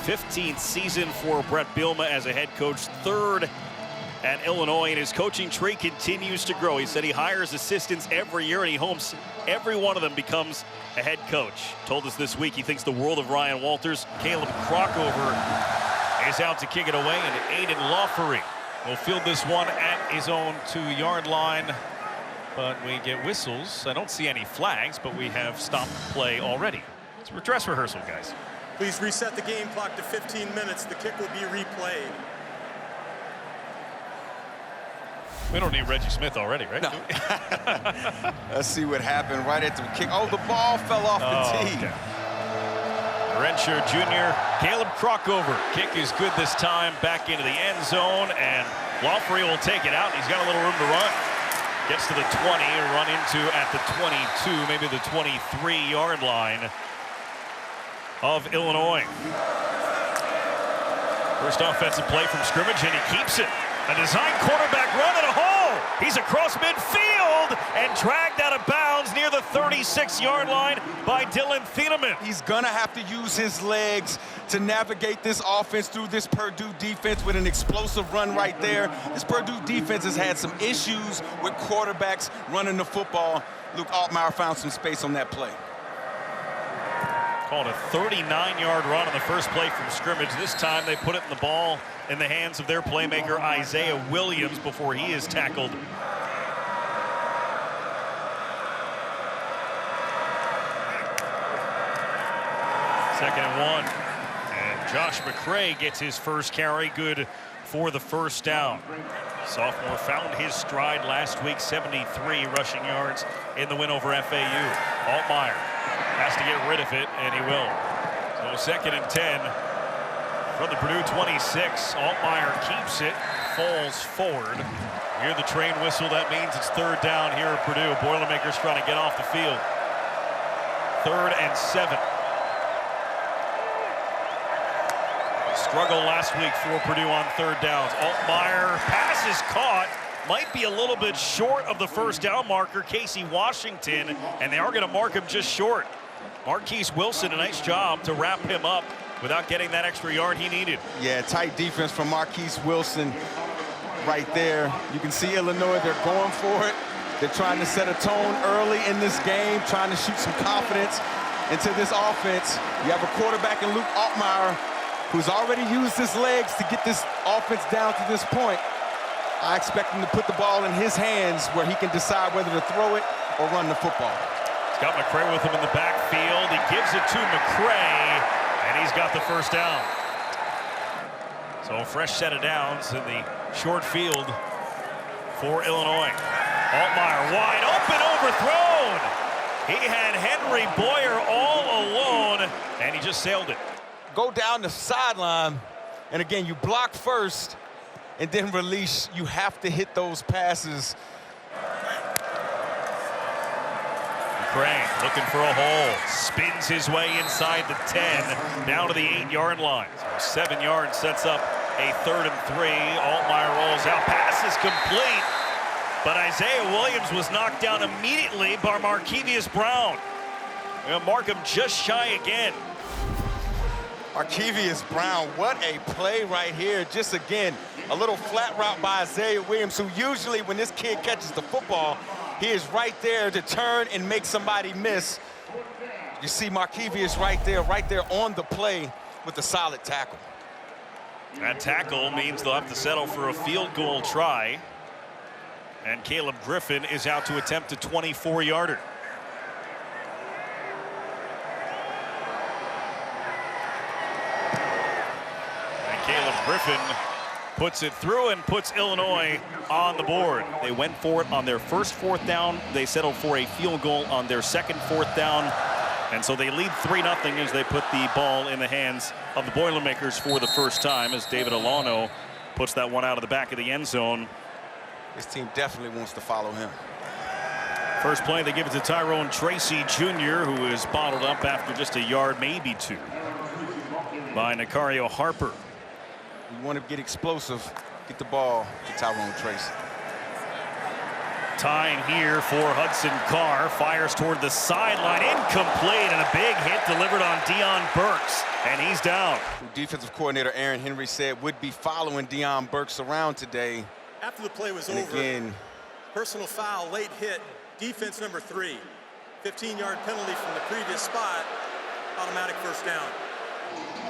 15th season for Brett Bielema as a head coach, third at Illinois, and his coaching tree continues to grow. He said he hires assistants every year, and he hopes every one of them becomes a head coach. Told us this week he thinks the world of Ryan Walters. Caleb Crockover is out to kick it away, and Aiden Lawfery will field this one at his own 2-yard line. But we get whistles. I don't see any flags, but we have stopped play already. It's a dress rehearsal, guys. Please reset the game clock to 15 minutes. The kick will be replayed. We don't need Reggie Smith already, right? No. Let's see what happened right at the kick. Oh, the ball fell off the tee. Okay. Redshirt junior Caleb Crockover. Kick is good this time, back into the end zone, and Lawfery will take it out. He's got a little room to run. Gets to the 20, run into at the 22, maybe the 23-yard line of Illinois. First offensive play from scrimmage, and he keeps it. A design quarterback run and a hole. He's across midfield and dragged out of bounds near the 36-yard line by Dylan Thieneman. He's gonna have to use his legs to navigate this offense through this Purdue defense with an explosive run right there. This Purdue defense has had some issues with quarterbacks running the football. Luke Altmaier found some space on that play. Called a 39-yard run on the first play from scrimmage. This time they put it in the ball in the hands of their playmaker Isaiah Williams before he is tackled. Second and 1. And Josh McCray gets his first carry, good for the first down. Sophomore found his stride last week, 73 rushing yards in the win over FAU. Altmaier has to get rid of it, and he will. So second and 10 from the Purdue 26. Altmaier keeps it, falls forward. Hear the train whistle. That means it's third down here at Purdue. Boilermakers trying to get off the field. 3rd and 7. Struggle last week for Purdue on third downs. Altmaier, pass is caught. Might be a little bit short of the first down marker, Casey Washington, and they are going to mark him just short. Marquise Wilson, a nice job to wrap him up without getting that extra yard he needed. Yeah, tight defense from Marquise Wilson right there. You can see Illinois, they're going for it. They're trying to set a tone early in this game, trying to shoot some confidence into this offense. You have a quarterback in Luke Altmaier who's already used his legs to get this offense down to this point. I expect him to put the ball in his hands where he can decide whether to throw it or run the football. He's got McCray with him in the backfield. He gives it to McCray, and he's got the first down. So a fresh set of downs in the short field for Illinois. Altmaier wide open, overthrown. He had Henry Boyer all alone, and he just sailed it. Go down the sideline, and again, you block first and then release. You have to hit those passes. McCray looking for a hole, spins his way inside the 10, down to the 8-yard line. So 7 yards sets up a 3rd and 3. Altmaier rolls out, pass is complete, but Isaiah Williams was knocked down immediately by Markevius Brown. They'll mark him just shy again. Markevius Brown, what a play right here. Just again, a little flat route by Isaiah Williams, who usually when this kid catches the football, he is right there to turn and make somebody miss. You see Markevius right there on the play with a solid tackle. That tackle means they'll have to settle for a field goal try. And Caleb Griffin is out to attempt a 24-yarder. Caleb Griffin puts it through and puts Illinois on the board. They went for it on their first 4th down. They settled for a field goal on their second 4th down. And so they lead 3-0 as they put the ball in the hands of the Boilermakers for the first time, as David Alano puts that one out of the back of the end zone. This team definitely wants to follow him. First play, they give it to Tyrone Tracy Jr., who is bottled up after just a yard, maybe 2, by Nicario Harper. You want to get explosive, get the ball to Tyrone Tracy. Tying here for Hudson Card. Fires toward the sideline. Incomplete, and a big hit delivered on Deion Burks. And he's down. Defensive coordinator Aaron Henry said would be following Deion Burks around today. After the play was and over, again, personal foul, late hit, defense number 3. 15-yard penalty from the previous spot, automatic first down.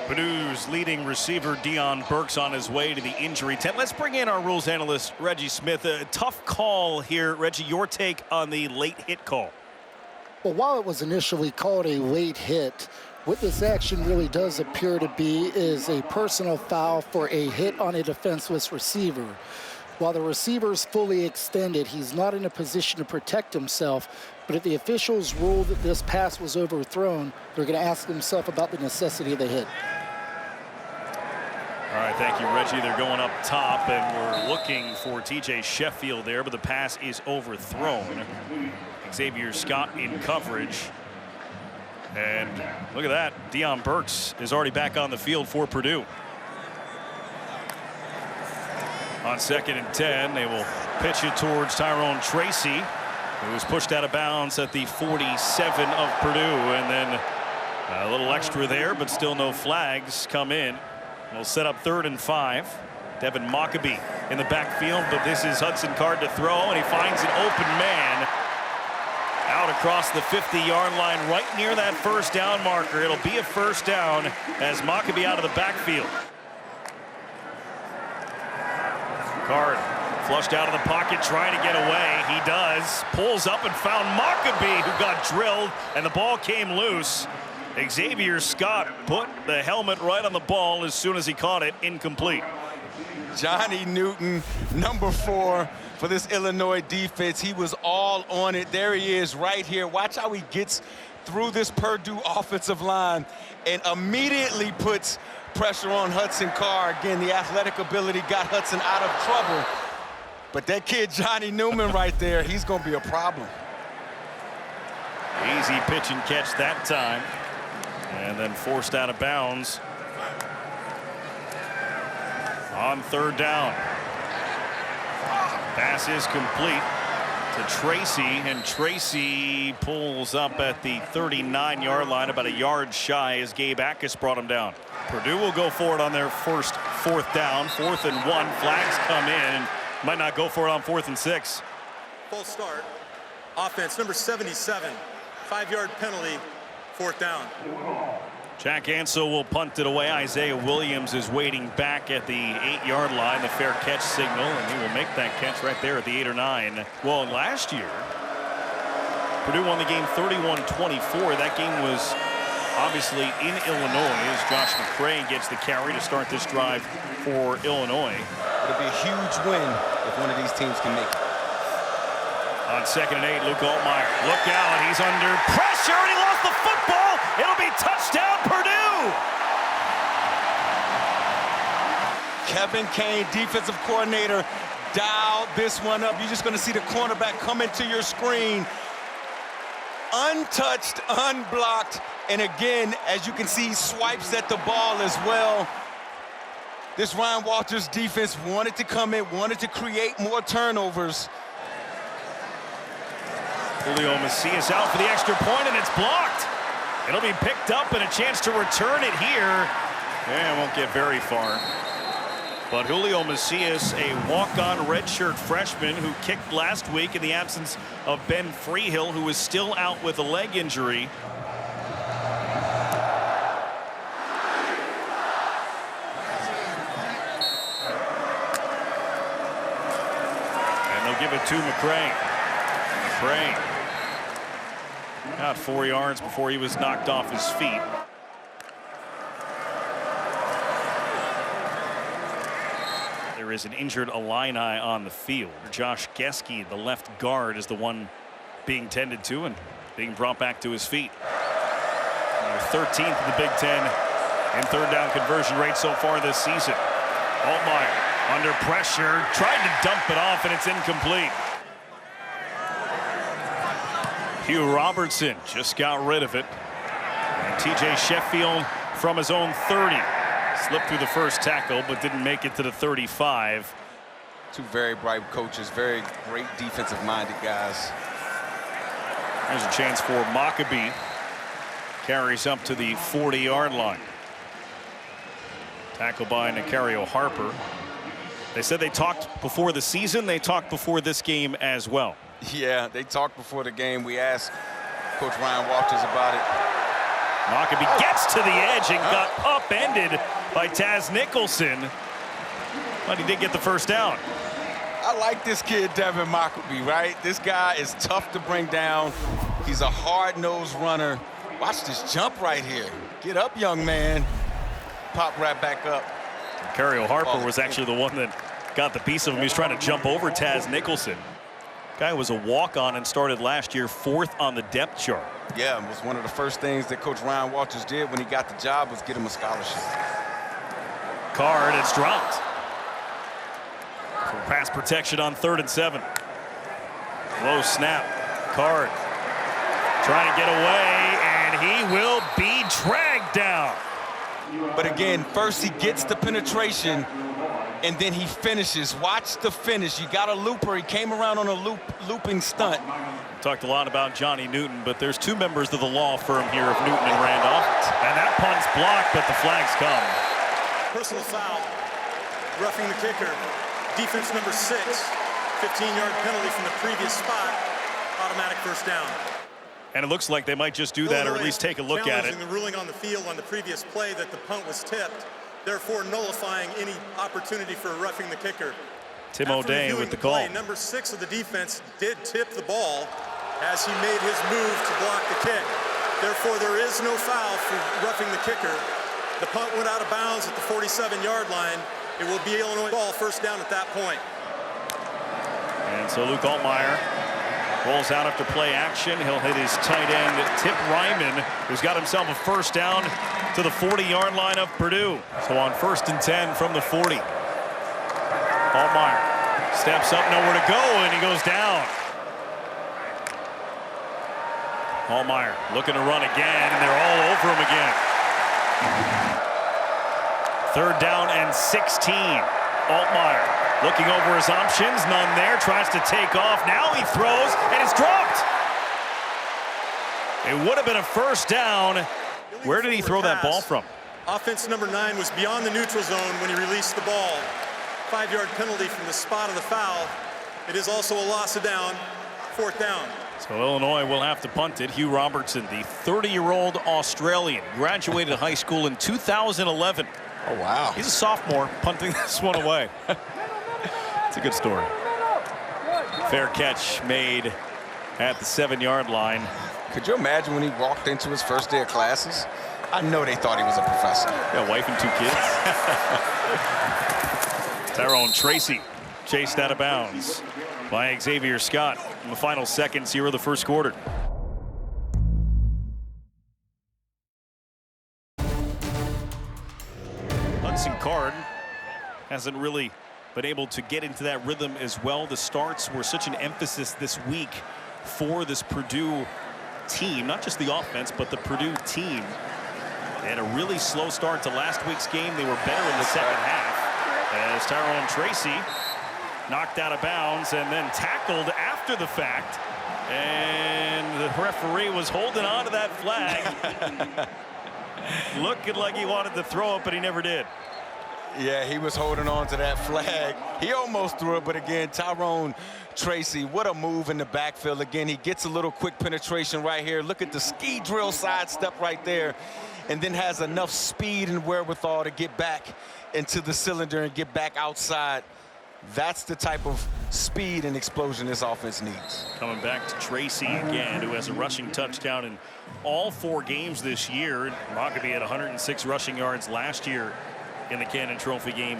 Purdue's leading receiver, Deion Burks, on his way to the injury tent. Let's bring in our rules analyst, Reggie Smith. A tough call here. Reggie, your take on the late hit call. Well, while it was initially called a late hit, what this action really does appear to be is a personal foul for a hit on a defenseless receiver. While the receiver's fully extended, he's not in a position to protect himself. But if the officials rule that this pass was overthrown, they're going to ask themselves about the necessity of the hit. All right, thank you, Reggie. They're going up top, and we're looking for TJ Sheffield there, but the pass is overthrown. Xavier Scott in coverage. And look at that. Deion Burks is already back on the field for Purdue. On 2nd and 10, they will pitch it towards Tyrone Tracy, who was pushed out of bounds at the 47 of Purdue. And then a little extra there, but still no flags come in. We'll set up 3rd and 5. Devin Mockabee in the backfield, but this is Hudson Card to throw, and he finds an open man out across the 50-yard line right near that first down marker. It'll be a first down as Mockabee out of the backfield. Card flushed out of the pocket, trying to get away. He does. Pulls up and found Mockabee, who got drilled, and the ball came loose. Xavier Scott put the helmet right on the ball as soon as he caught it. Incomplete. Johnny Newton, number 4 for this Illinois defense. He was all on it. There he is right here. Watch how he gets through this Purdue offensive line and immediately puts pressure on Hudson Card. Again, the athletic ability got Hudson out of trouble. But that kid, Johnny Newman, right there, he's going to be a problem. Easy pitch and catch that time. And then forced out of bounds on 3rd down. Pass is complete to Tracy, and Tracy pulls up at the 39-yard line, about a yard shy, as Gabe Ackus brought him down. Purdue will go for it on their first 4th down. 4th and 1. Flags come in, and might not go for it on 4th and 6. False start. Offense number 77. 5-yard penalty. 4th down. Jack Ansel will punt it away. Isaiah Williams is waiting back at the 8-yard line, the fair catch signal, and he will make that catch right there at the 8 or 9. Well, last year, Purdue won the game 31-24. That game was obviously in Illinois as Josh McCray gets the carry to start this drive for Illinois. It'll be a huge win if one of these teams can make it. On 2nd and 8, Luke Altmaier. Look out, he's under pressure, and he lost the football. It'll be touchdown, Purdue. Kevin Kane, defensive coordinator, dialed this one up. You're just going to see the cornerback come into your screen. Untouched, unblocked, and again, as you can see, swipes at the ball as well. This Ryan Walters defense wanted to come in, wanted to create more turnovers. Julio Macias out for the extra point, and it's blocked. It'll be picked up, and a chance to return it here. And won't get very far. But Julio Macias, a walk-on redshirt freshman who kicked last week in the absence of Ben Freehill, who is still out with a leg injury. And they'll give it to McCray. McCray got 4 yards before he was knocked off his feet. There is an injured Illini on the field. Josh Geske, the left guard, is the one being tended to and being brought back to his feet. They're 13th in the Big Ten in 3rd down conversion rate so far this season. Altmaier under pressure, tried to dump it off, and it's incomplete. Hugh Robertson just got rid of it. And TJ Sheffield from his own 30. Slipped through the first tackle, but didn't make it to the 35. Two very bright coaches, very great defensive-minded guys. There's a chance for Maccabee. Carries up to the 40-yard line. Tackled by Nicario Harper. They said they talked before the season. They talked before this game as well. Yeah, they talked before the game. We asked Coach Ryan Walters about it. Maccabee gets to the edge and got upended by Taz Nicholson. But he did get the first down. I like this kid, Devin Maccabee, right? This guy is tough to bring down. He's a hard-nosed runner. Watch this jump right here. Get up, young man. Pop right back up. Nicario Harper was actually the one that got the piece of him. He was trying to jump over Taz Nicholson. Guy was a walk-on and started last year 4th on the depth chart. Yeah, it was one of the first things that Coach Ryan Walters did when he got the job was get him a scholarship. Card, it's dropped. For pass protection on 3rd and 7. Low snap. Card trying to get away, and he will be dragged down. But again, first he gets the penetration, and then he finishes. Watch the finish. You got a looper. He came around on a looping stunt. Talked a lot about Johnny Newton, but there's 2 members of the law firm here of Newton and Randolph. And that punt's blocked, but the flags come. Personal foul. Roughing the kicker. Defense number 6. 15-yard penalty from the previous spot. Automatic first down. And it looks like they might just do that, or at least take a look at it. Challenging the ruling on the field on the previous play that the punt was tipped, therefore nullifying any opportunity for roughing the kicker. Tim O'Day with the call. Play, number 6 of the defense did tip the ball as he made his move to block the kick. Therefore, there is no foul for roughing the kicker. The punt went out of bounds at the 47-yard line. It will be Illinois ball first down at that point. And so Luke Altmaier rolls out after play action. He'll hit his tight end, Tip Ryman, who's got himself a first down to the 40-yard line of Purdue. So on 1st and 10 from the 40. Altmaier steps up, nowhere to go, and he goes down. Altmaier looking to run again, and they're all over him again. 3rd down and 16. Altmaier looking over his options, none there, tries to take off. Now he throws, and it's dropped. It would have been a first down. Where did he throw that ball from? Offense number 9 was beyond the neutral zone when he released the ball. 5-yard penalty from the spot of the foul. It is also a loss of down, 4th down. So Illinois will have to punt it. Hugh Robertson, the 30-year-old Australian, graduated high school in 2011. Oh, wow. He's a sophomore, punting this one away. It's a good story. Fair catch made at the 7-yard line. Could you imagine when he walked into his first day of classes? I know they thought he was a professor. Got a wife and 2 kids. Tyrone Tracy chased out of bounds by Xavier Scott in the final seconds here of the first quarter. Hudson Card hasn't really been able to get into that rhythm as well. The starts were such an emphasis this week for this Purdue team, not just the offense, but the Purdue team. They had a really slow start to last week's game. They were better in the second half as Tyrone Tracy knocked out of bounds and then tackled after the fact. And the referee was holding on to that flag. Looking like he wanted to throw it, but he never did. Yeah, he was holding on to that flag. He almost threw it, but again, Tyrone Tracy, what a move in the backfield. Again, he gets a little quick penetration right here. Look at the ski drill sidestep right there, and then has enough speed and wherewithal to get back into the cylinder and get back outside. That's the type of speed and explosion this offense needs. Coming back to Tracy again, who has a rushing touchdown in all 4 games this year. Maccabee had 106 rushing yards last year in the Cannon Trophy game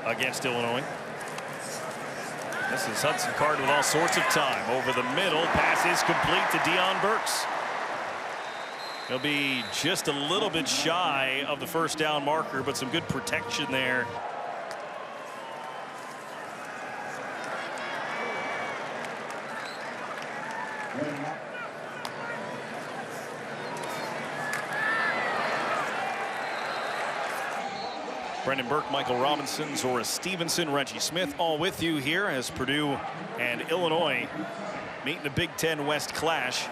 against Illinois. This is Hudson Card with all sorts of time. Over the middle, pass is complete to Deion Burks. He'll be just a little bit shy of the first down marker, but some good protection there. Brendan Burke, Michael Robinson, Zora Stevenson, Reggie Smith, all with you here as Purdue and Illinois meet in the Big Ten West clash.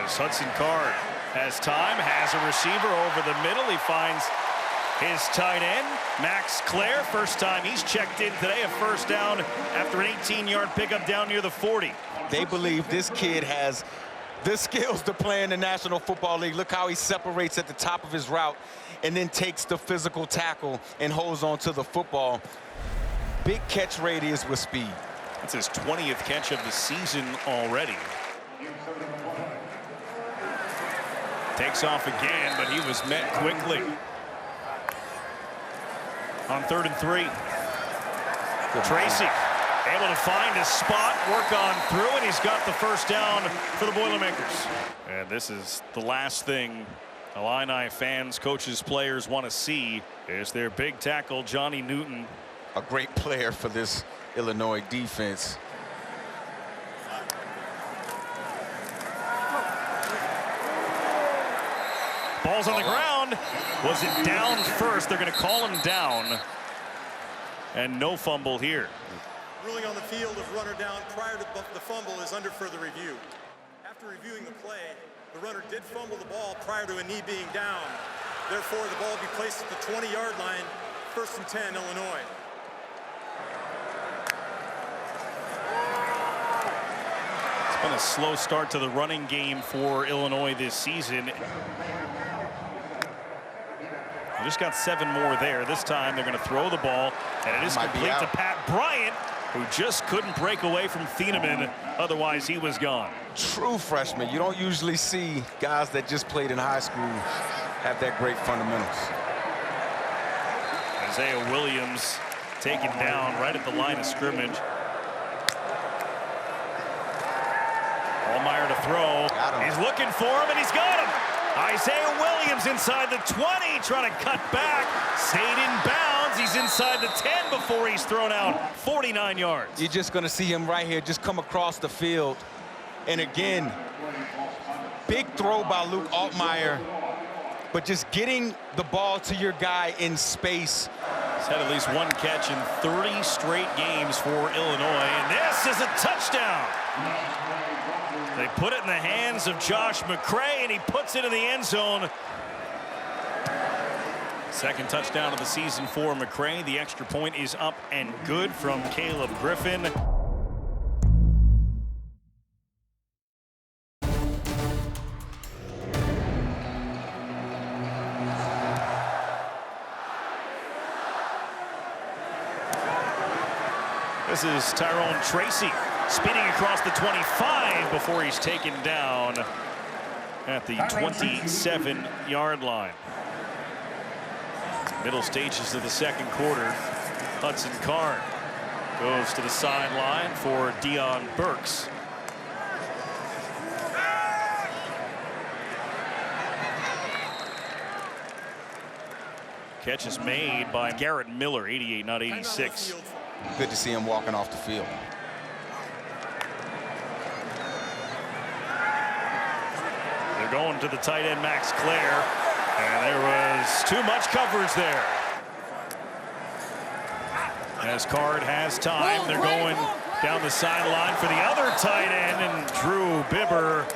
As Hudson Card has time, has a receiver over the middle. He finds his tight end, Max Clare. First time he's checked in today, a first down after an 18-yard pickup down near the 40. They believe this kid has the skills to play in the National Football League. Look how he separates at the top of his route and then takes the physical tackle and holds on to the football. Big catch radius with speed. That's his 20th catch of the season already. Takes off again, but he was met quickly. On 3rd and 3. Tracy able to find a spot, work on through, and he's got the first down for the Boilermakers. And this is the last thing Illini fans, coaches, players want to see is their big tackle, Johnny Newton. A great player for this Illinois defense. Ball's on the ground. Was it down first? They're going to call him down. And no fumble here. Ruling on the field of runner down prior to the fumble is under further review. After reviewing the play, the runner did fumble the ball prior to a knee being down. Therefore, the ball will be placed at the 20-yard line, 1st and 10, Illinois. It's been a slow start to the running game for Illinois this season. They just got 7 more there. This time they're going to throw the ball, and it is complete to Pat Bryant, who just couldn't break away from Thieneman. Otherwise, he was gone. True freshman. You don't usually see guys that just played in high school have that great fundamentals. Isaiah Williams taken down right at the line of scrimmage. Allmeyer to throw. He's looking for him, and he's got him. Isaiah Williams inside the 20, trying to cut back. Stayed in bounds. He's inside the 10 before he's thrown out 49 yards. You're just going to see him right here just come across the field. And again, big throw by Luke Altmyer, but just getting the ball to your guy in space. He's had at least 1 catch in 30 straight games for Illinois, and this is a touchdown. They put it in the hands of Josh McCray, and he puts it in the end zone. Second touchdown of the season for McCray. The extra point is up and good from Caleb Griffin. This is Tyrone Tracy speeding across the 25 before he's taken down at the 27-yard line. Middle stages of the second quarter. Hudson Card goes to the sideline for Deion Burks. Catch is made by Garrett Miller, 88, not 86. Good to see him walking off the field. They're going to the tight end, Max Clare, and there was too much coverage there. As Card has time, they're going down the sideline for the other tight end, and Drew Bibber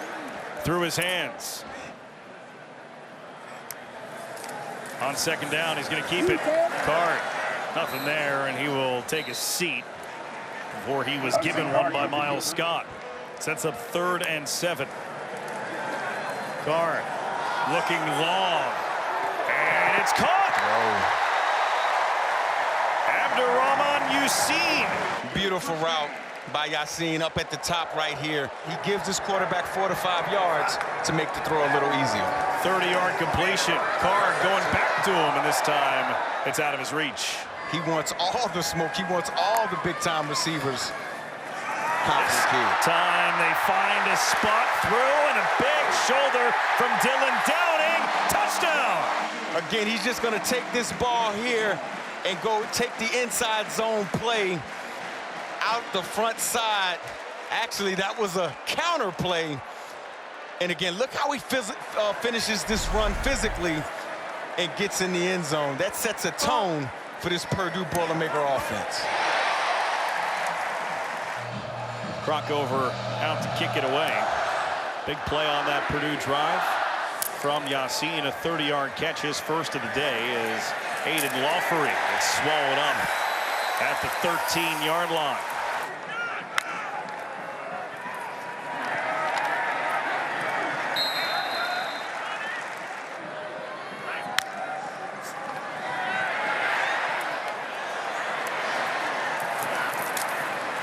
through his hands. On second down, he's going to keep it. Card, nothing there, and he will take a seat before he was given one by Miles Scott. Sets up 3rd and 7. Card looking long, and it's caught. Abdurrahman Yussin. Beautiful route by Yassin up at the top right here. He gives his quarterback 4 to 5 yards to make the throw a little easier. 30-yard completion. Card going back to him, and this time it's out of his reach. He wants all the smoke. He wants all the big-time receivers. Confident kid. Time they find a spot through, and a big shoulder from Dylan Downing. Touchdown! Again, he's just going to take this ball here and go take the inside zone play out the front side. Actually, that was a counter play. And again, look how he finishes this run physically. and gets in the end zone. That sets a tone for this Purdue Boilermaker offense. Crockover out to kick it away. Big play on that Purdue drive from Yassine, a 30-yard catch. His first of the day is Aiden Lawfery. It's swallowed up at the 13-yard line.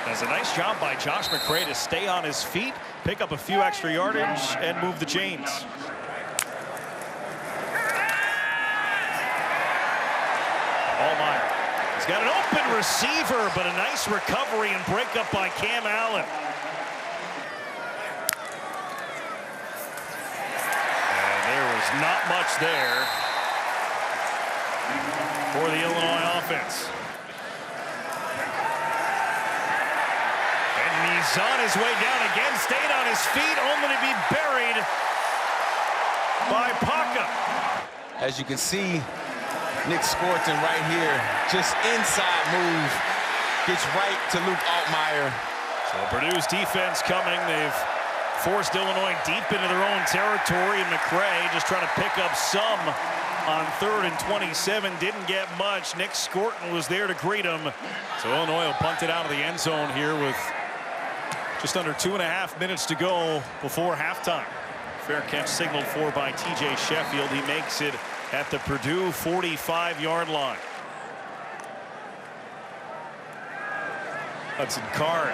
Does a nice job by Josh McCray to stay on his feet, pick up a few extra yardage, and move the chains. Allmeyer. He's got an open receiver, but a nice recovery and breakup by Cam Allen. And there was not much there for the Illinois offense. And he's on his way down again, stayed on his feet, only to be buried by Paca. As you can see, Nick Scorton right here, just inside move, gets right to Luke Altmyer. So Purdue's defense coming. They've forced Illinois deep into their own territory, and McCray just trying to pick up some on 3rd and 27. Didn't get much. Nick Scorton was there to greet him. So Illinois will punt it out of the end zone here with just under 2.5 minutes to go before halftime. Fair catch signaled for by TJ Sheffield. He makes it at the Purdue 45-yard line. Hudson Card.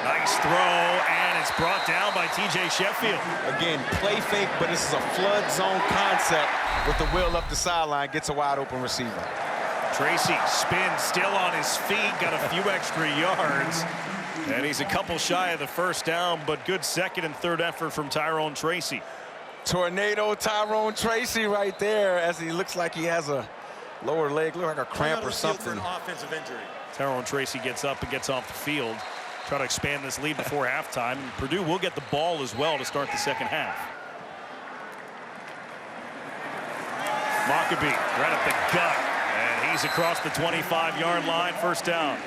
Nice throw, and it's brought down by TJ Sheffield. Again, play fake, but this is a flood zone concept with the wheel up the sideline, gets a wide open receiver. Tracy spins, still on his feet, got a few extra yards. And he's a couple shy of the first down, but good second and third effort from Tyrone Tracy. Tornado Tyrone Tracy right there, as he looks like he has a lower leg, look like a cramp or something. For an offensive injury. Tyrone Tracy gets up and gets off the field. Try to expand this lead before halftime. And Purdue will get the ball as well to start the second half. Mockabee right up the gut, and he's across the 25-yard line, first down.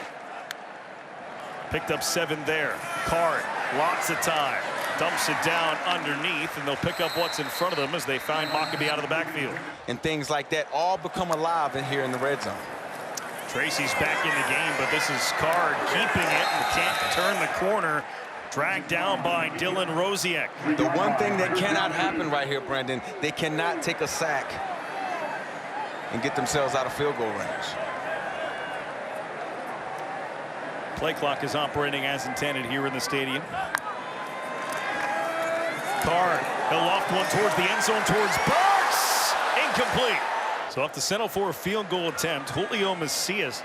Picked up 7 there. Card, lots of time. Dumps it down underneath, and they'll pick up what's in front of them as they find Mockabee out of the backfield. And things like that all become alive in here in the red zone. Tracy's back in the game, but this is Card keeping it and can't turn the corner. Dragged down by Dylan Rosiek. The one thing that cannot happen right here, Brendan, they cannot take a sack and get themselves out of field goal range. Play clock is operating as intended here in the stadium. Card, he'll loft one towards the end zone, towards Burks. Incomplete. So off the settle for a field goal attempt. Julio Macias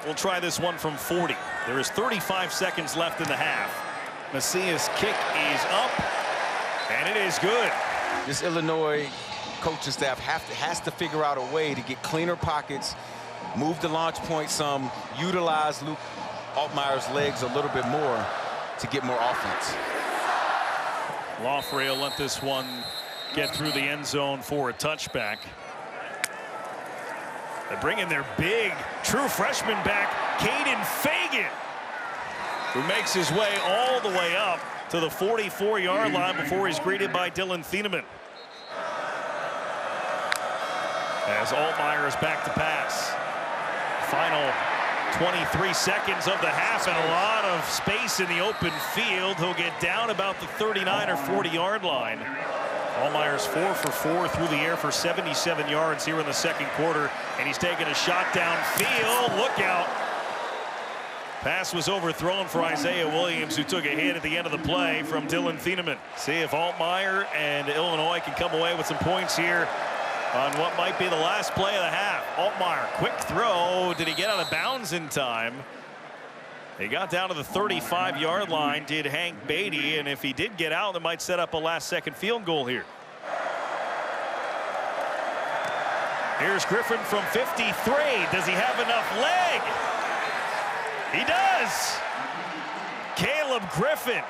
will try this one from 40. There is 35 seconds left in the half. Macias' kick is up, and it is good. This Illinois coaching staff has to figure out a way to get cleaner pockets, move the launch point some, utilize Luke Altmyer's legs a little bit more to get more offense. Lawfery will let this one get through the end zone for a touchback. They bring in their big, true freshman back, Caden Fagan, who makes his way all the way up to the 44-yard line before he's greeted by Dylan Thieneman. As Altmyer is back to pass. Final 23 seconds of the half and a lot of space in the open field. He'll get down about the 39 or 40-yard line. Allmeyer's 4 for 4 through the air for 77 yards here in the second quarter, and he's taking a shot downfield. Look out. Pass was overthrown for Isaiah Williams, who took a hit at the end of the play from Dylan Thieneman. See if Altmyer and Illinois can come away with some points here on what might be the last play of the half. Altmyer, quick throw. Did he get out of bounds in time? He got down to the 35-yard line, did Hank Beatty, and if he did get out, that might set up a last-second field goal here. Here's Griffin from 53. Does he have enough leg? He does. Caleb Griffin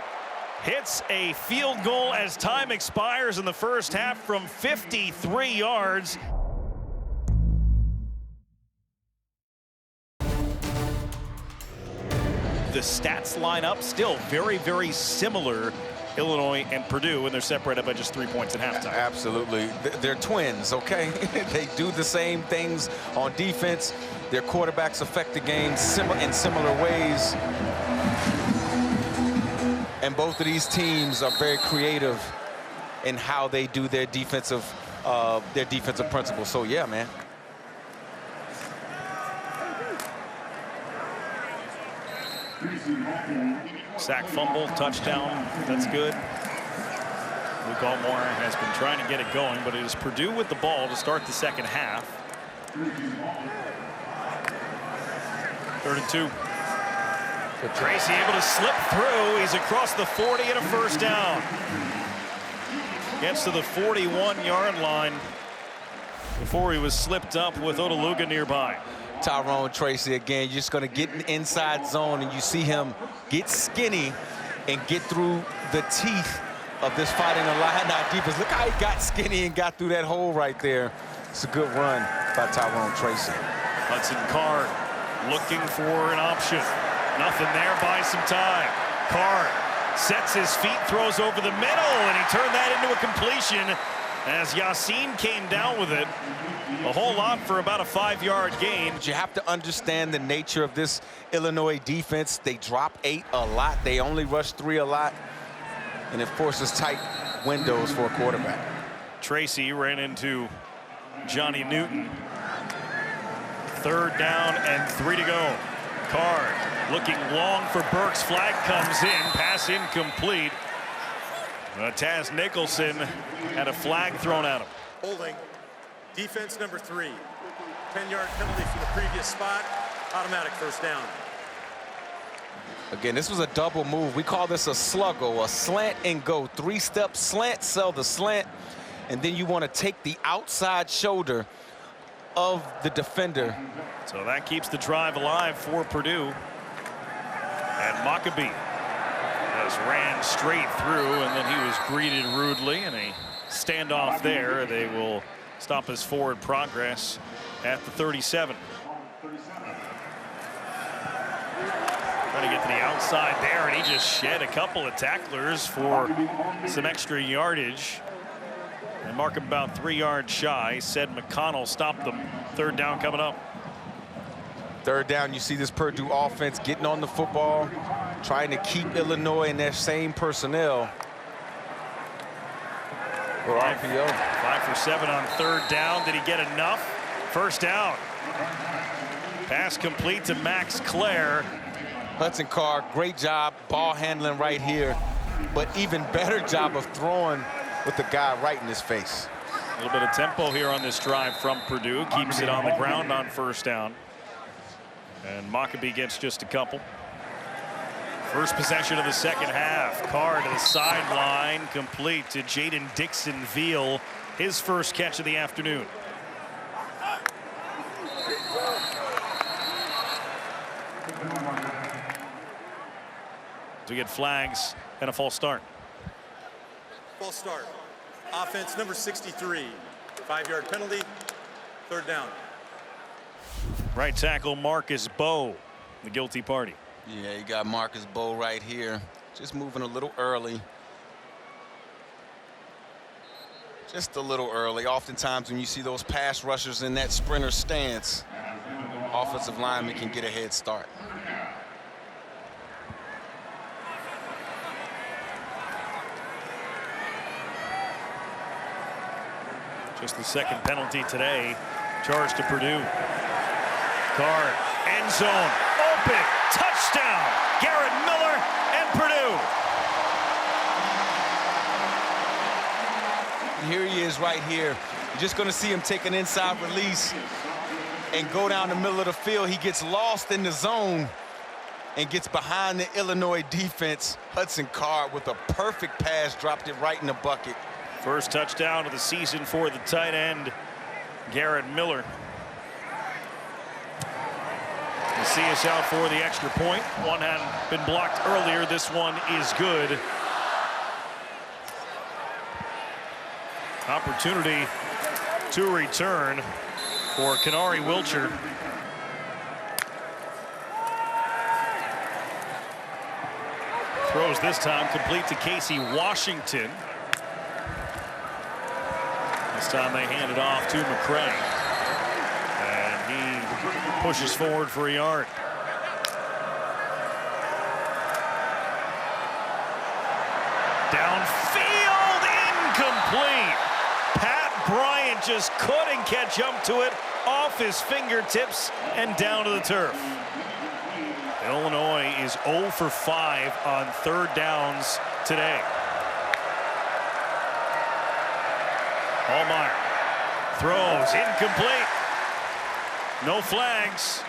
hits a field goal as time expires in the first half from 53 yards. the stats line up, still very, very similar, Illinois and Purdue, and they're separated by just 3 points at halftime. Absolutely. They're twins, okay? They do the same things on defense. Their quarterbacks affect the game in similar ways. And both of these teams are very creative in how they do their defensive principles. So, yeah, man. Sack, fumble, touchdown. That's good. Luke Altmore has been trying to get it going, but it is Purdue with the ball to start the second half. 3rd and 2. Tracy able to slip through. He's across the 40 and a first down. Gets to the 41-yard line before he was slipped up with Odeluga nearby. Tyrone Tracy again, you're just going to get in inside zone, and you see him get skinny and get through the teeth of this Fighting Illini defense. Look how he got skinny and got through that hole right there. It's a good run by Tyrone Tracy. Hudson Card looking for an option. Nothing there, buys some time. Card sets his feet, throws over the middle, and he turned that into a completion as Yassine came down with it. A whole lot for about a 5-yard gain. But you have to understand the nature of this Illinois defense. They drop 8 a lot. They only rush 3 a lot. And it forces tight windows for a quarterback. Tracy ran into Johnny Newton. 3rd down and 3 to go. Card looking long for Burks. Flag comes in. Pass incomplete. Taz Nicholson had a flag thrown at him. Holding. Defense number 3. 10-yard penalty from the previous spot. Automatic first down. Again, this was a double move. We call this a sluggo, a slant and go. 3-step slant, sell the slant, and then you want to take the outside shoulder of the defender. So that keeps the drive alive for Purdue. And Maccabee has ran straight through, and then he was greeted rudely in a standoff there. They will stop his forward progress at the 37. Trying to get to the outside there, and he just shed a couple of tacklers for some extra yardage. And mark him about 3 yards shy. Said McConnell stopped them. 3rd down coming up. 3rd down, you see this Purdue offense getting on the football, trying to keep Illinois in their same personnel. 5 for 7 on 3rd down. Did he get enough? First down. Pass complete to Max Clare. Hudson Card, great job ball handling right here, but even better job of throwing with the guy right in his face. A little bit of tempo here on this drive from Purdue. Keeps it on the ground on 1st down. And Maccabee gets just a couple. First possession of the second half. Card to the sideline, complete to Jaden Dixon-Veal. His first catch of the afternoon. To get flags and a false start. False start. Offense number 63. 5-yard penalty. 3rd down. Right tackle Marcus Bowe, the guilty party. Yeah, you got Marcus Bowe right here. Just moving a little early. Just a little early. Oftentimes when you see those pass rushers in that sprinter stance, offensive linemen can get a head start. Just the 2nd penalty today, charged to Purdue. Card, end zone, open, touchdown, Garrett Miller and Purdue. Here he is right here. You're just going to see him take an inside release and go down the middle of the field. He gets lost in the zone and gets behind the Illinois defense. Hudson Card with a perfect pass, dropped it right in the bucket. First touchdown of the season for the tight end, Garrett Miller. The C is out for the extra point. One had been blocked earlier. This one is good. Opportunity to return for Kenari Wilcher. Throws this time complete to Casey Washington. This time they hand it off to McCray. And he pushes forward for a yard. Downfield, incomplete. Pat Bryant just couldn't catch up to it off his fingertips and down to the turf. Illinois is 0 for 5 on third downs today. Allmeyer throws incomplete. No flags.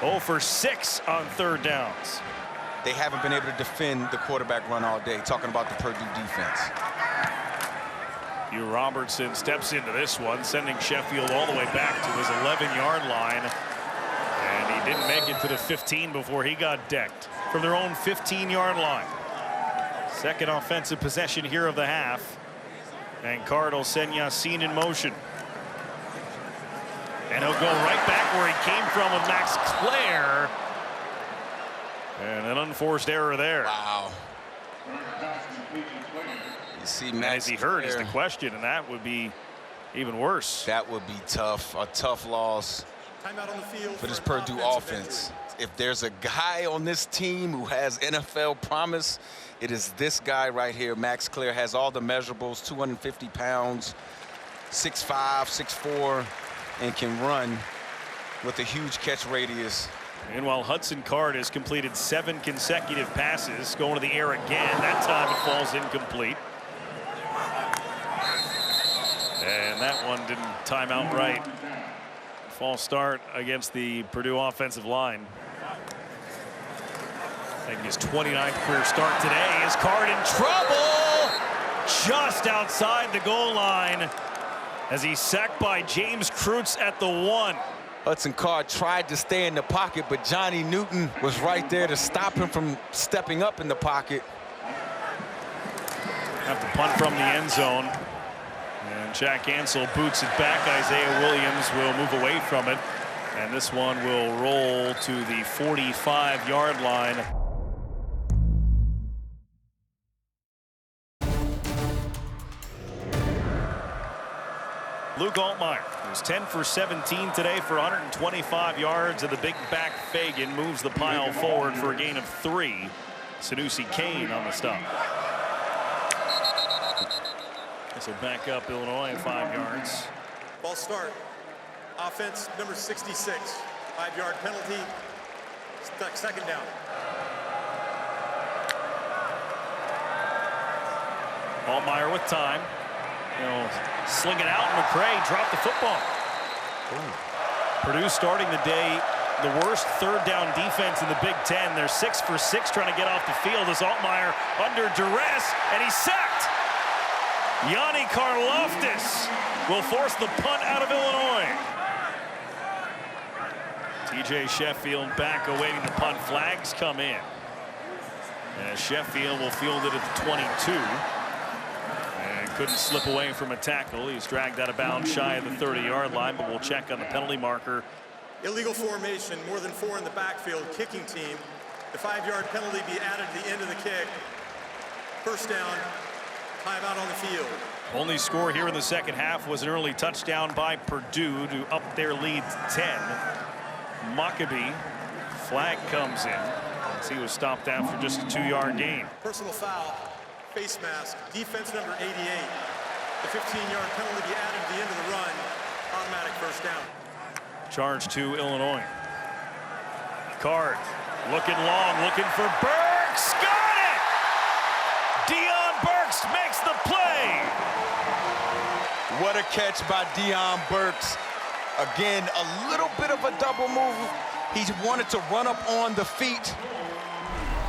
0 for 6 on third downs. They haven't been able to defend the quarterback run all day, talking about the Purdue defense. Hugh Robertson steps into this one, sending Sheffield all the way back to his 11-yard line. And he didn't make it to the 15 before he got decked from their own 15-yard line. Second offensive possession here of the half. And Card will send Yassin in motion. And he'll go right back where he came from with Max Clare. And an unforced error there. Wow. You see Max as he hurt is Clare. the question, and that would be even worse. That would be tough, a tough loss Timeout on the field for this an Purdue offensive offense. injury. If there's a guy on this team who has NFL promise, it is this guy right here. Max Clare has all the measurables, 250 pounds, 6'5", 6'4", and can run with a huge catch radius. Meanwhile, Hudson Card has completed 7 consecutive passes, going to the air again. That time it falls incomplete. And that one didn't time out right. False start against the Purdue offensive line. Making his 29th career start today. Is Card in trouble? Just outside the goal line as he's sacked by James Kreutz at the 1. Hudson Card tried to stay in the pocket, but Johnny Newton was right there to stop him from stepping up in the pocket. Have to punt from the end zone. And Jack Ansell boots it back. Isaiah Williams will move away from it. And this one will roll to the 45-yard line. Luke Altmyer was 10 for 17 today for 125 yards, and the big back Fagan moves the pile forward for a gain of 3. Sanusi Kane on the stop. This will back up Illinois at 5 yards. Ball start. Offense number 66. 5-yard penalty. Second down. Altmyer with time. He'll sling it out. McCray dropped the football. Purdue starting the day the worst third down defense in the Big Ten. They're 6 for 6 trying to get off the field as Altmyer under duress, and he's sacked. Yanni Karloftis will force the punt out of Illinois. TJ Sheffield back awaiting the punt. Flags come in. And Sheffield will field it at the 22. And couldn't slip away from a tackle. He's dragged out of bounds shy of the 30-yard line, but we'll check on the penalty marker. Illegal formation, more than 4 in the backfield, kicking team. The 5-yard penalty be added to the end of the kick. First down, timeout on the field. Only score here in the second half was an early touchdown by Purdue to up their lead to 10. Maccabee, flag comes in as he was stopped after just a 2-yard gain. Personal foul, face mask, defense number 88. The 15-yard penalty be added to the end of the run. Automatic first down. Charge to Illinois. Card looking long, looking for Burks. Got it! Deion Burks makes the play. What a catch by Deion Burks. Again, a little bit of a double move. He wanted to run up on the feet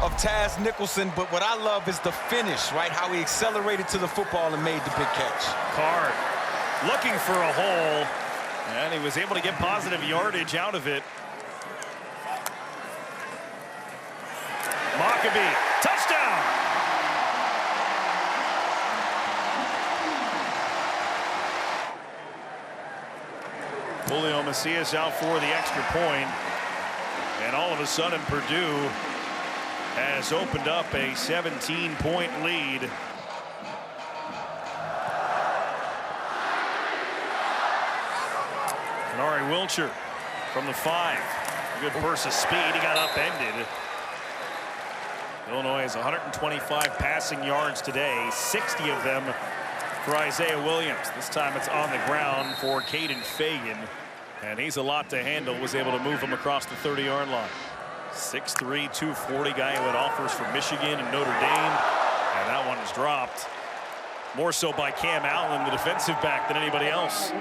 of Taz Nicholson, but what I love is the finish, right? How he accelerated to the football and made the big catch. Card looking for a hole, and he was able to get positive yardage out of it. Maccabee, touchdown! Julio Macias out for the extra point, and all of a sudden Purdue has opened up a 17-point lead. Ari Wilcher from the 5. Good burst of speed. He got upended. Illinois has 125 passing yards today, 60 of them for Isaiah Williams. This time it's on the ground for Caden Fagan, and he's a lot to handle. Was able to move him across the 30-yard line. 6'3", 240 guy who had offers from Michigan and Notre Dame, and that one is dropped. More so by Cam Allen, the defensive back, than anybody else.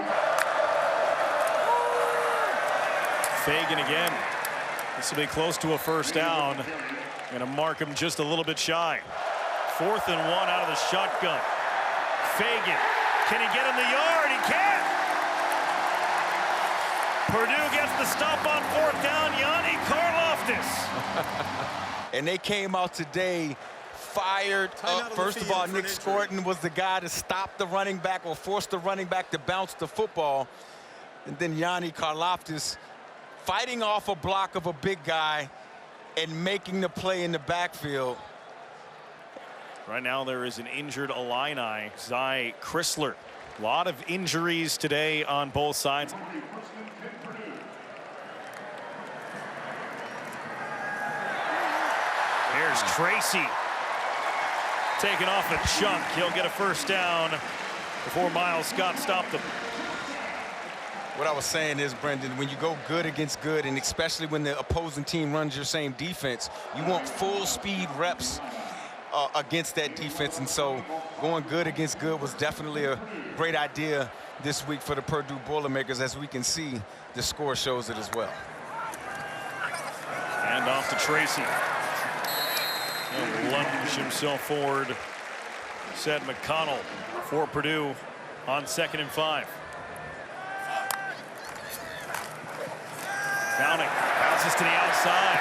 Fagan again. This will be close to a first down. Gonna mark him just a little bit shy. 4th and 1 out of the shotgun. Fagan, can he get in the yard? He can't. Purdue gets the stop on 4th down. Yanni Karloftis. And they came out today fired up. First of all, Nick Scorton was the guy to stop the running back or force the running back to bounce the football. And then Yanni Karloftis fighting off a block of a big guy and making the play in the backfield. Right now there is an injured Illini, Zy Chrysler. A lot of injuries today on both sides. Here's Tracy. Taking off a chunk. He'll get a first down before Miles Scott stopped him. What I was saying is, Brendan, when you go good against good, and especially when the opposing team runs your same defense, you want full speed reps against that defense. And so going good against good was definitely a great idea this week for the Purdue Boilermakers. As we can see, the score shows it as well. And off to Tracy. He'll lunge himself forward. Sept McConnell for Purdue on 2nd and 5. Downing bounces to the outside.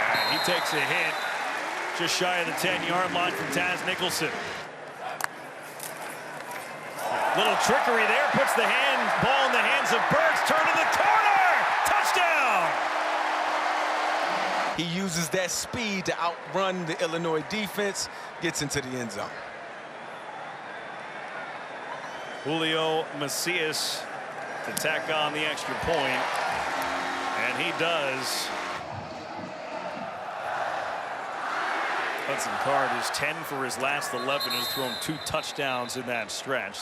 And he takes a hit just shy of the 10-yard line from Taz Nicholson. Little trickery there, puts the ball in the hands of Burks. Turn to the corner. Touchdown. He uses that speed to outrun the Illinois defense, gets into the end zone. Julio Macias to tack on the extra point. And he does. Hudson Card is 10 for his last 11, has thrown 2 touchdowns in that stretch.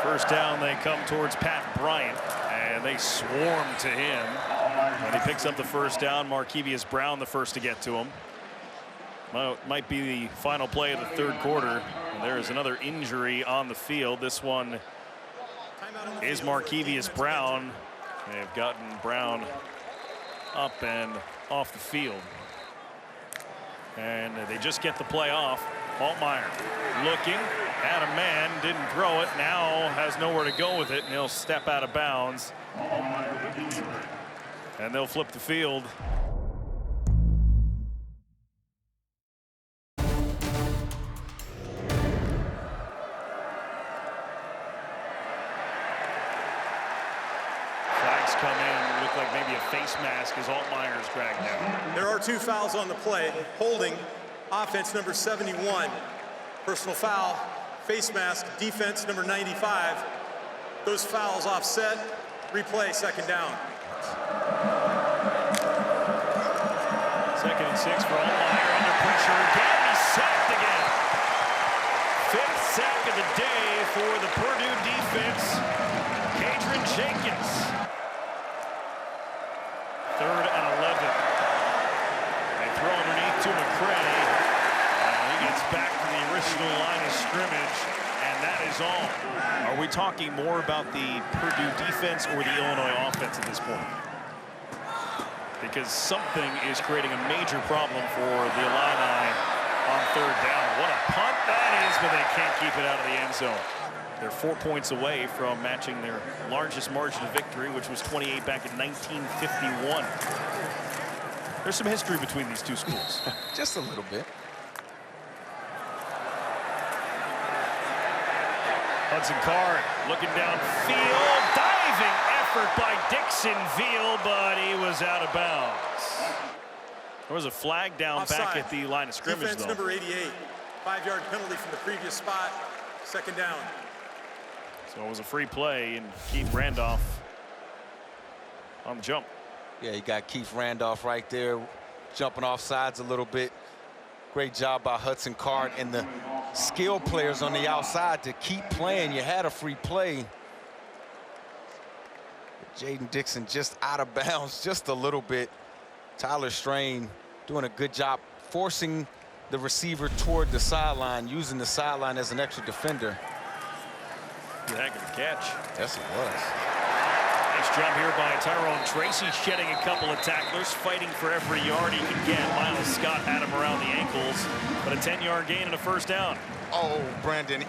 First down, they come towards Pat Bryant, and they swarm to him. When he picks up the first down, Markevius Brown the first to get to him. Might be the final play of the 3rd quarter. And there is another injury on the field. This one is Markevius Brown. They have gotten Brown up and off the field. And they just get the play off. Altmaier looking at a man, didn't throw it, now has nowhere to go with it, and he'll step out of bounds. And they'll flip the field. Come in, look like maybe a face mask as Altmaier is dragged down. There are 2 fouls on the play. Holding, offense number 71. Personal foul, face mask, defense number 95. Those fouls offset. Replay, 2nd down. 2nd and 6 for Altmaier, under pressure again. He's sacked again. 5th sack of the day for the Purdue defense. Kadron Jenkins. 3rd and 11. They throw underneath to McCray. He gets back to the original line of scrimmage, and that is all. Are we talking more about the Purdue defense or the Illinois offense at this point? Because something is creating a major problem for the Illini on 3rd down. What a punt that is, but they can't keep it out of the end zone. They're 4 points away from matching their largest margin of victory, which was 28 back in 1951. There's some history between these two schools. Just a little bit. Hudson Card looking downfield, diving effort by Dixon Veal, but he was out of bounds. There was a flag down back at the line of scrimmage, Defense though. number 88. 5-yard penalty from the previous spot. Second down. So it was a free play, and Keith Randolph on the jump. Yeah, you got Keith Randolph right there, jumping off sides a little bit. Great job by Hudson Card and the skill players on the outside to keep playing. You had a free play. Jaden Dixon just out of bounds just a little bit. Tyler Strain doing a good job forcing the receiver toward the sideline, using the sideline as an extra defender. Good heck of a catch. Yes, it was. Nice jump here by Tyrone Tracy, shedding a couple of tacklers, fighting for every yard he could get. Miles Scott had him around the ankles, but a 10-yard gain and a first down. Oh, Brandon,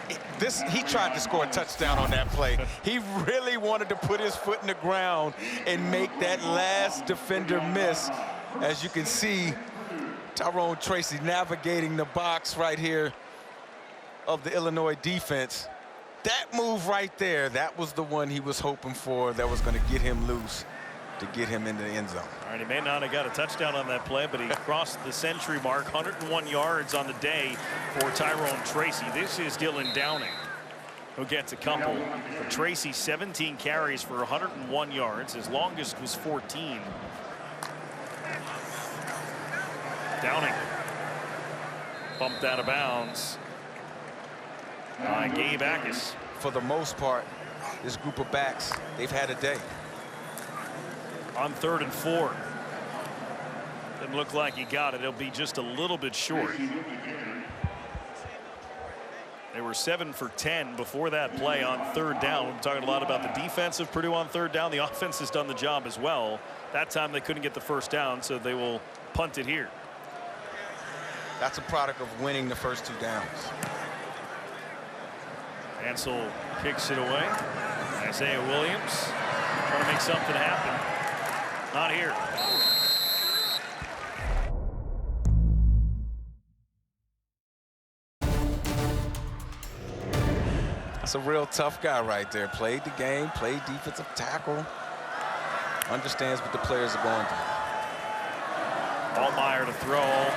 he tried to score a touchdown on that play. He really wanted to put his foot in the ground and make that last defender miss. As you can see, Tyrone Tracy navigating the box right here of the Illinois defense. That move right there, that was the one he was hoping for that was going to get him loose, to get him into the end zone. All right, he may not have got a touchdown on that play, but he crossed the century mark. 101 yards on the day for Tyrone Tracy. This is Dylan Downing, who gets a couple. But Tracy, 17 carries for 101 yards. His longest was 14. Downing bumped out of bounds by Gabe Ackus. For the most part, this group of backs, they've had a day. On 3rd and 4. Didn't look like he got it. It'll be just a little bit short. They were 7 for 10 before that play on 3rd down. We're talking a lot about the defense of Purdue on 3rd down. The offense has done the job as well. That time they couldn't get the first down, so they will punt it here. That's a product of winning the first 2 downs. Ansel kicks it away. Isaiah Williams trying to make something happen. Not here. That's a real tough guy right there. Played the game, played defensive tackle. Understands what the players are going through. Altmaier to throw.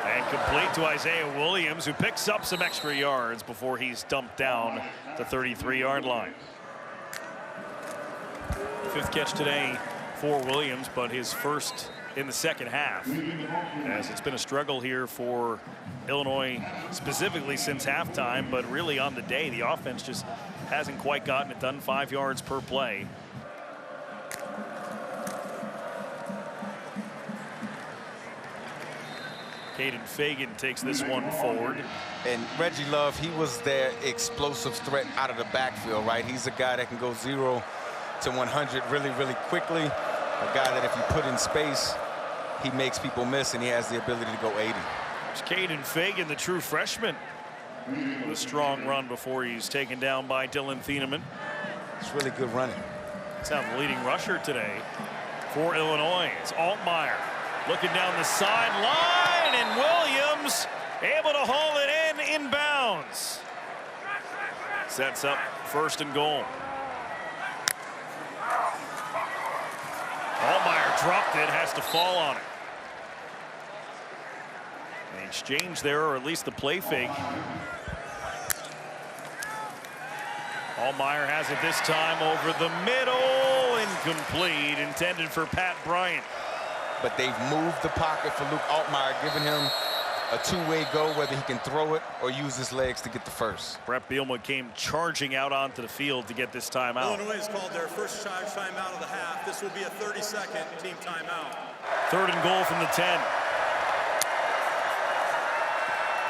And complete to Isaiah Williams, who picks up some extra yards before he's dumped down the 33-yard line. 5th catch today for Williams, but his first in the second half, as it's been a struggle here for Illinois, specifically since halftime, but really on the day, the offense just hasn't quite gotten it done. 5 yards per play. Caden Fagan takes this one forward. And Reggie Love, he was their explosive threat out of the backfield, right? He's a guy that can go 0 to 100 really, really quickly. A guy that if you put in space, he makes people miss, and he has the ability to go 80. It's Caden Fagan, the true freshman, with a strong run before he's taken down by Dylan Thieneman. It's really good running. Let's have the leading rusher today for Illinois. It's Altmaier looking down the sideline, and Williams able to haul it in inbounds. Sets up 1st and goal. Altmaier dropped it, has to fall on it. An exchange there, or at least the play fake. Altmaier has it this time over the middle, incomplete, intended for Pat Bryant. But they've moved the pocket for Luke Altmaier, giving him a 2-way go, whether he can throw it or use his legs to get the first. Brett Bielema came charging out onto the field to get this timeout. Illinois has called their first charge timeout of the half. This will be a 30-second team timeout. 3rd and goal from the 10.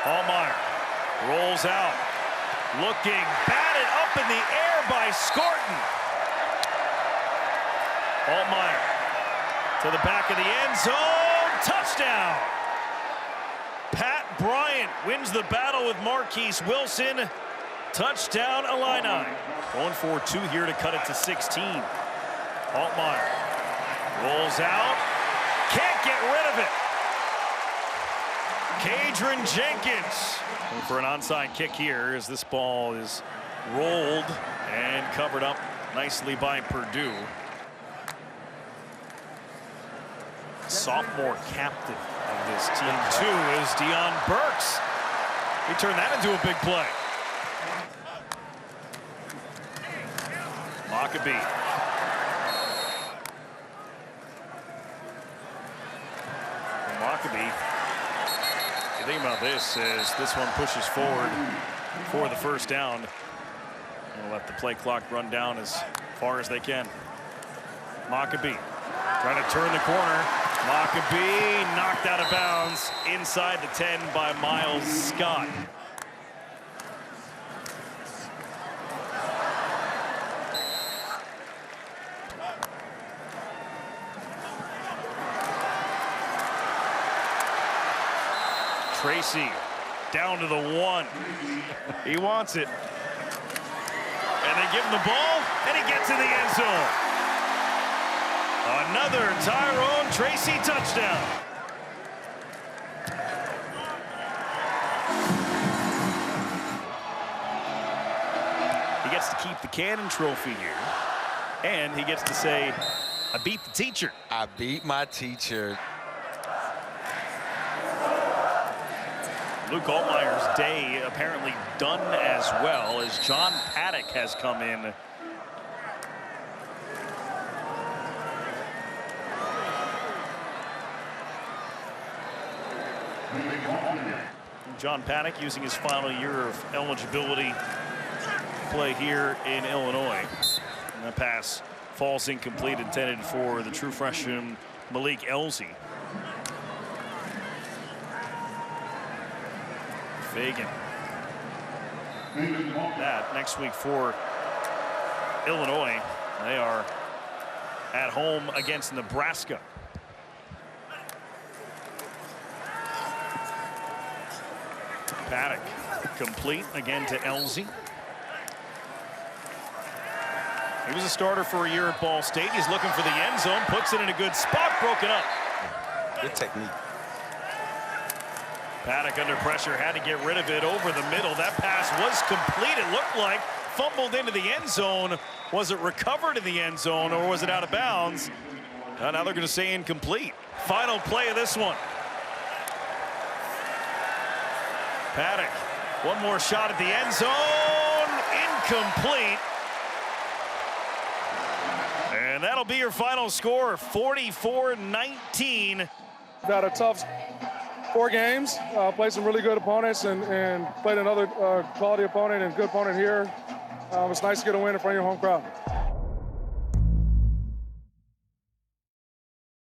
Altmaier rolls out, looking, batted up in the air by Scorton. Altmaier to the back of the end zone, touchdown. Pat Bryant wins the battle with Marquise Wilson. Touchdown, Illini. Going for 2 here to cut it to 16. Altmaier rolls out, can't get rid of it. Kadron Jenkins going for an onside kick here as this ball is rolled and covered up nicely by Purdue. sophomore captain of this team, too, is Deion Burks. He turned that into a big play. Maccabee. Maccabee, you think about this as this one pushes forward for the first down. We'll let the play clock run down as far as they can. Maccabee trying to turn the corner. Maccabee knocked out of bounds inside the 10 by Miles Scott. Tracy down to the 1. He wants it. And they give him the ball, and he gets in the end zone. Another Tyrone Tracy touchdown. He gets to keep the Cannon Trophy here, and he gets to say, I beat the teacher. I beat my teacher. Luke Altmaier's day apparently done as well as John Paddock has come in. John Paddock using his final year of eligibility to play here in Illinois. And that pass falls incomplete, intended for the true freshman Malik Elzy. Fagan. That next week for Illinois. They are at home against Nebraska. Paddock complete again to Elzy. He was a starter for a year at Ball State. He's looking for the end zone, puts it in a good spot, broken up. Good technique. Paddock under pressure, had to get rid of it over the middle. That pass was complete, it looked like. Fumbled into the end zone. Was it recovered in the end zone, or was it out of bounds? Now they're going to say incomplete. Final play of this one. Paddock, one more shot at the end zone. Incomplete. And that'll be your final score, 44-19. Got a tough 4 games, played some really good opponents and played another quality opponent and good opponent here. It's nice to get a win in front of your home crowd.